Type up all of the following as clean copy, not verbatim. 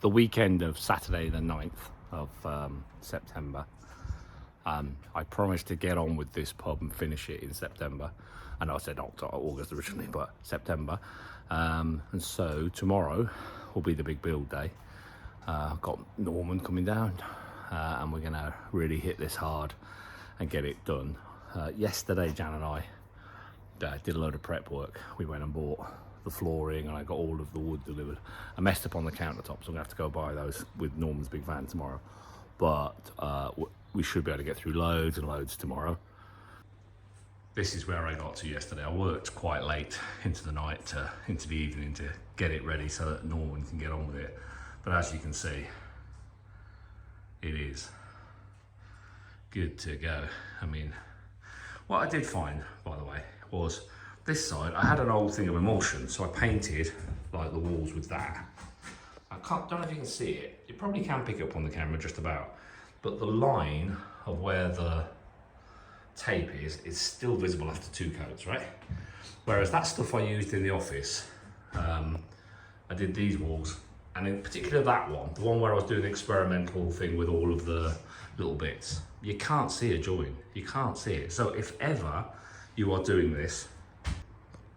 the weekend of Saturday the 9th of September. I promised to get on with this pub and finish it in September. I know I said August originally, but September. And so tomorrow will be the big build day. I've got Norman coming down and we're gonna really hit this hard and get it done. Yesterday, Jan and I did a load of prep work. We went and bought the flooring and I got all of the wood delivered. I messed up on the countertops, so I'm gonna have to go buy those with Norman's big van tomorrow. But we should be able to get through loads and loads tomorrow. This is where I got to yesterday. I worked quite late into the night, into the evening to get it ready so that Norman can get on with it. But as you can see, it is good to go. I mean, what I did find, by the way, was this side, I had an old thing of emulsion, so I painted like the walls with that. Don't know if you can see it. You probably can pick it up on the camera just about, but the line of where the tape is still visible after 2 coats, right? Whereas that stuff I used in the office, I did these walls, and in particular that one, the one where I was doing the experimental thing with all of the little bits, you can't see a join, you can't see it. So if ever you are doing this,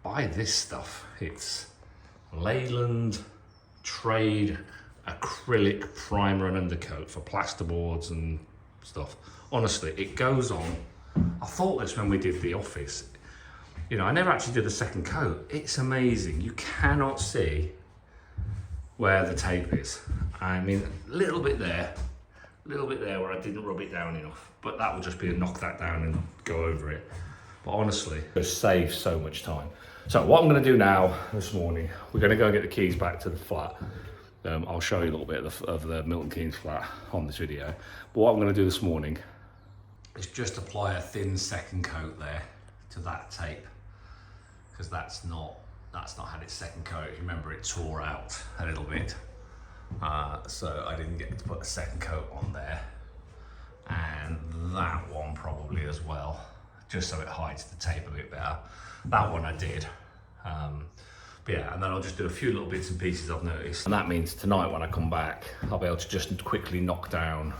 buy this stuff. It's Leyland Trade acrylic primer and undercoat for plasterboards and stuff. Honestly, it goes on. I thought this when we did the office. You know, I never actually did a second coat. It's amazing. You cannot see where the tape is. I mean, a little bit there where I didn't rub it down enough, but that will just be a knock that down and go over it. But honestly, it saves so much time. So what I'm going to do now this morning, we're going to go and get the keys back to the flat. I'll show you a little bit of the Milton Keynes flat on this video. But what I'm going to do this morning is just apply a thin second coat there to that tape, because that's not had its second coat. Remember, it tore out a little bit, so I didn't get to put a second coat on there, and that one probably as well, just so it hides the tape a bit better. That one I did. But yeah, and then I'll just do a few little bits and pieces I've noticed. And that means tonight when I come back, I'll be able to just quickly knock down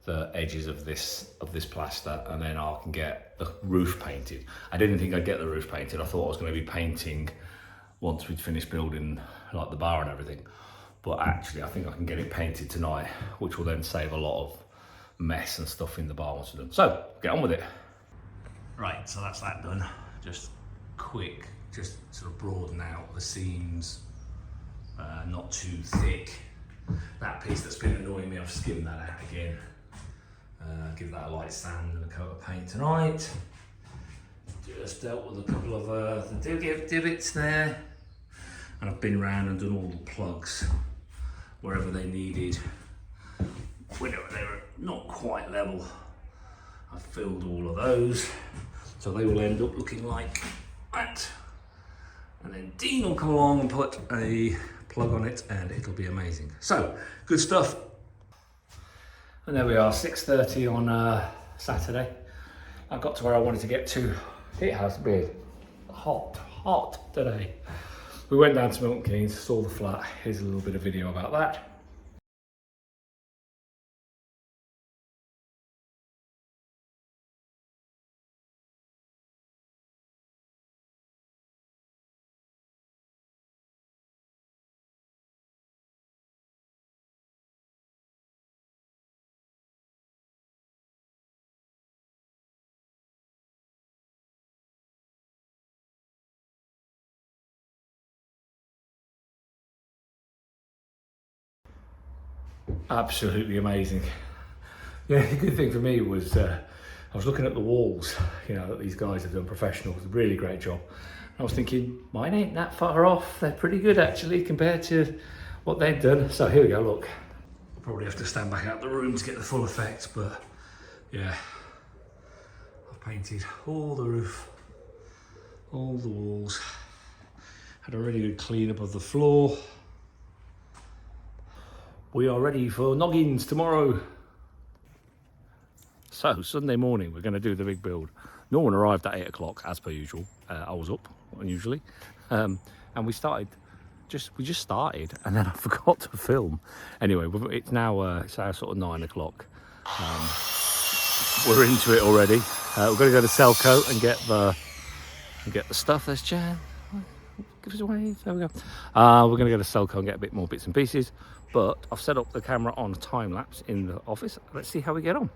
the edges of this plaster, and then I can get the roof painted. I didn't think I'd get the roof painted. I thought I was going to be painting once we'd finished building like the bar and everything. But actually, I think I can get it painted tonight, which will then save a lot of mess and stuff in the bar once we're done. So, get on with it. Right, so that's that done. Just quick, just sort of broaden out the seams, not too thick. That piece that's been annoying me, I've skimmed that out again. Give that a light sand and a coat of paint tonight. Just dealt with a couple of the divots there, and I've been around and done all the plugs wherever they needed. Whenever they were not quite level, I've filled all of those, so they will end up looking like that. And then Dean will come along and put a plug on it, and it'll be amazing. So, good stuff. And there we are, 6:30 on Saturday. I got to where I wanted to get to. It has been hot today. We went down to Milton Keynes, saw the flat. Here's a little bit of video about that. Absolutely amazing. Yeah, the good thing for me was I was looking at the walls, you know, that these guys have done professional. It's a really great job. I was thinking, mine ain't that far off. They're pretty good actually compared to what they've done. So here we go, look. I'll probably have to stand back out the room to get the full effect, but yeah. I've painted all the roof, all the walls. Had a really good clean up of the floor. We are ready for Noggins tomorrow. So Sunday morning, we're going to do the big build. Norman arrived at 8 o'clock as per usual. I was up unusually, and we started we just started, and then I forgot to film. Anyway, it's now it's our sort of 9 o'clock. We're into it already. We're going to go to Selco and get the stuff. There's Jan. Give us a wave. There we go. We're going to go to Selco and get a bit more bits and pieces. But I've set up the camera on a time lapse in the office. Let's see how we get on.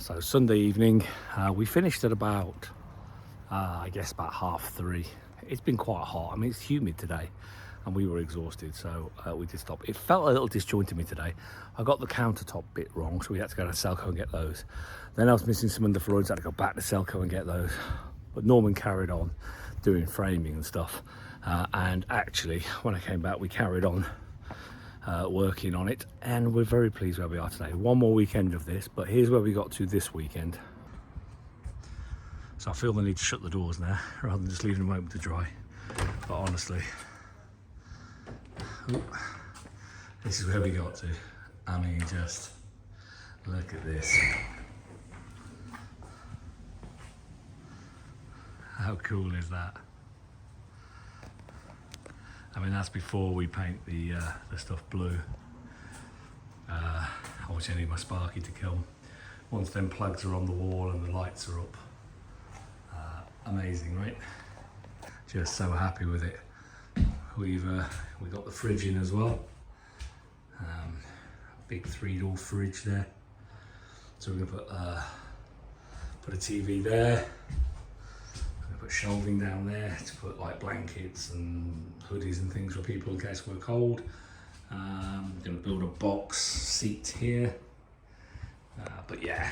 So Sunday evening, we finished at about, I guess about 3:30. It's been quite hot. I mean, it's humid today, and we were exhausted, so we did stop. It felt a little disjointed to me today. I got the countertop bit wrong, so we had to go to Selco and get those. Then I was missing some underfloorings, I had to go back to Selco and get those. But Norman carried on doing framing and stuff. And actually, when I came back, we carried on working on it, and we're very pleased where we are today. One more weekend of this, but here's where we got to this weekend. So I feel the need to shut the doors now rather than just leaving them open to dry. But honestly, this is where we got to. I mean, just look at this. How cool is that? I mean, that's before we paint the stuff blue. Obviously I need my Sparky to come. Once them plugs are on the wall and the lights are up. Amazing, right? Just so happy with it. We got the fridge in as well. Big 3-door fridge there. So we're gonna put a TV there. put shelving down there to put like blankets and hoodies and things for people in case we're cold. I'm going to build a box seat here. But yeah,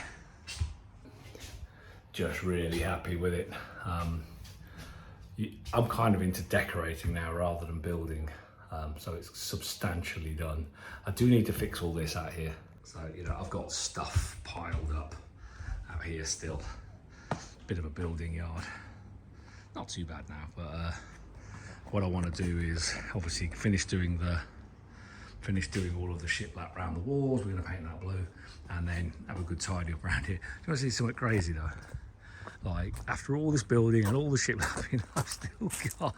just really happy with it. I'm kind of into decorating now rather than building, so it's substantially done. I do need to fix all this out here. So, you know, I've got stuff piled up out here still. Bit of a building yard. Not too bad now, but what I want to do is obviously finish doing all of the shiplap around the walls. We're going to paint that blue and then have a good tidy up around here. Do you want to see something crazy though? Like, after all this building and all the shiplapping, I've still got,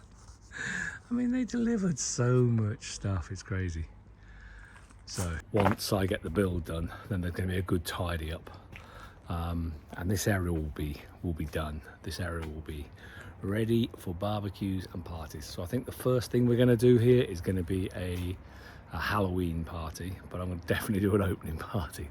I mean, they delivered so much stuff, it's crazy. So once I get the build done, then there's going to be a good tidy up, and this area will be done. This area will be ready for barbecues and parties. So I think the first thing we're going to do here is going to be a Halloween party, but I'm going to definitely do an opening party.